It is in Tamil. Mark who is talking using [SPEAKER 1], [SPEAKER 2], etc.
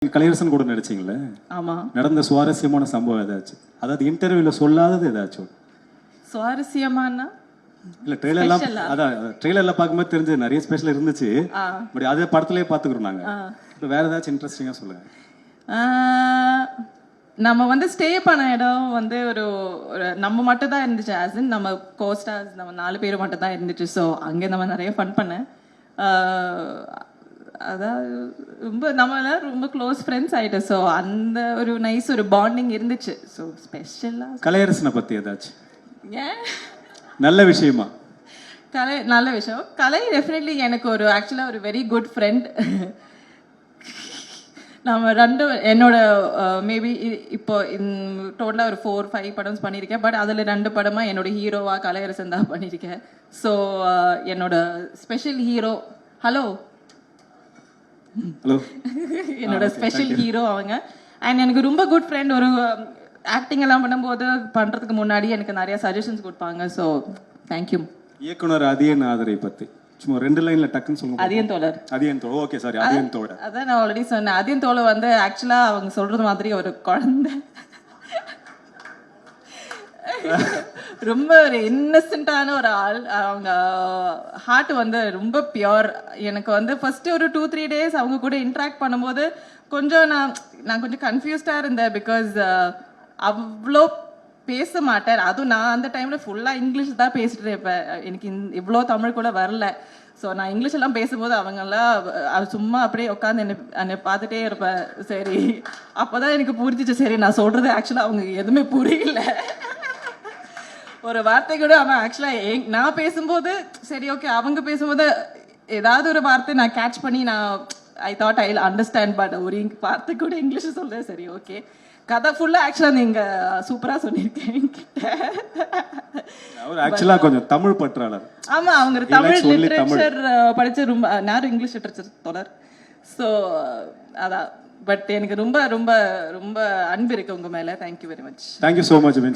[SPEAKER 1] கலையரசன் கூட நடிச்சீங்களே,
[SPEAKER 2] ஆமா.
[SPEAKER 1] நடந்த சுவாரஸ்யமான சம்பவம் ஏதாச்சும், அதாவது இன்டர்வியூல சொல்லாதது ஏதாச்சும்?
[SPEAKER 2] சுவாரஸ்யமான
[SPEAKER 1] இல்ல ட்ரெய்லர்லாம், அதான் ட்ரெய்லர்ல பார்க்கும்போது தெரிஞ்சது நிறைய ஸ்பெஷல் இருந்துச்சு, பட் அதே படத்துலயே பார்த்துக்கிறோம் நாங்க. இப்போ வேற ஏதாச்சும் இன்ட்ரெஸ்டிங்கா சொல்லுங்க.
[SPEAKER 2] நம்ம வந்து ஸ்டே பண்ண இடம் வந்து ஒரு நம்ம மட்டும் தான் இருந்துச்சு, ஆஸ் இன் நம்ம கோஸ்டார்ஸ் நம்ம 4 பேர் மட்டும் தான் இருந்துச்சு. ஸோ அங்கே நம்ம நிறைய ஃபன் பண்ணேன். அதான் ரொம்ப நம்மள ரொம்ப க்ளோஸ் ஃப்ரெண்ட்ஸ் ஆயிட்டோம். ஸோ அந்த ஒரு நைஸ் ஒரு பாண்டிங் இருந்துச்சு. ஸோ ஸ்பெஷலாக
[SPEAKER 1] கலையரசனை பத்தி ஏதாச்சும்
[SPEAKER 2] ஏன்
[SPEAKER 1] நல்ல விஷயமா?
[SPEAKER 2] கலை நல்ல விஷயம். கலை டெஃபினெட்லி எனக்கு ஒரு ஆக்சுவலாக ஒரு வெரி குட் ஃப்ரெண்ட். நம்ம என்னோட மேபி இப்போ டோட்டலாக ஒரு 4-5 படம்ஸ் பண்ணியிருக்கேன். பட் அதில் 2 படமாக என்னோட ஹீரோவா கலையரசன் தான் பண்ணியிருக்கேன். ஸோ என்னோட ஸ்பெஷல் ஹீரோ ஹலோ என்னோட ஸ்பெஷல் ஹீரோ அவங்க. அண்ட் எனக்கு ரொம்ப குட் ஃப்ரெண்ட். ஒரு ஆக்டிங் எல்லாம் பண்ணும்போது பண்றதுக்கு முன்னாடி எனக்கு நிறைய சஜஷன்ஸ் கொடுப்பாங்க. So thank you.
[SPEAKER 1] இயக்குனர் அதியன் ஆதரை பத்தி சும்மா 2 லைன்ல டக்குன்னு சொல்லுங்க.
[SPEAKER 2] அதியன் தோழர்.
[SPEAKER 1] அதியன் தோழர், ஓகே சாரி, அதியன் தோழர்.
[SPEAKER 2] அதான் நான் ஆல்ரெடி சொன்னேன். அதியன் தோழர் வந்து ஆக்சுவலா அவங்க சொல்றது மாதிரி ஒரு குழந்தை, ரொம்ப ஒரு இன்னசென்ட்டான ஒரு ஆள். அவங்க ஹார்ட் வந்து ரொம்ப பியோர். எனக்கு வந்து ஃபர்ஸ்ட் ஒரு 2-3 டேஸ் அவங்க கூட இன்ட்ராக்ட் பண்ணும்போது கொஞ்சம் நான் கொஞ்சம் கன்ஃபியூஸ்டா இருந்தேன். பிகாஸ் அவ்வளோ பேச மாட்டேன். அதுவும் நான் அந்த டைம்ல ஃபுல்லா இங்கிலீஷ் தான் பேசிட்டு இருப்பேன். எனக்கு இவ்வளோ தமிழ் கூட வரல. ஸோ நான் இங்கிலீஷ் எல்லாம் பேசும்போது அவங்கெல்லாம் சும்மா அப்படியே உட்காந்து என்னை பார்த்துட்டே இருப்பேன். சரி, அப்போதான் எனக்கு புரிஞ்சிச்சு, சரி நான் சொல்றது ஆக்சுவலாக அவங்க எதுவுமே புரியல. ஒரு வார்த்தை கூட அவன் ஆக்சுவலாக நான் பேசும்போது சரி ஓகே, அவங்க பேசும்போது ஏதாவது ஒரு வார்த்தை நான் கேட்ச் பண்ணி I thought I understand. But ஒரு வார்த்தை கூட இங்கிலீஷ் சொல்றேன். சரி ஓகே, கதை ஃபுல்லா ஆக்சுவலா நீங்க சூப்பரா சொன்னிருக்கேன்.
[SPEAKER 1] அவர் ஆக்சுவலா கொஞ்சம் தமிழ் பற்றாளர்.
[SPEAKER 2] ஆமா, அவங்க தமிழ் லிட்டரேச்சர் படிச்ச ரொம்ப நேரம் இங்கிலீஷ் லிட்டரேச்சர் தொடர். ஸோ அதான். பட் எனக்கு ரொம்ப ரொம்ப ரொம்ப அன்பு இருக்கு உங்க மேல. Thank you very much.
[SPEAKER 1] Thank you so much.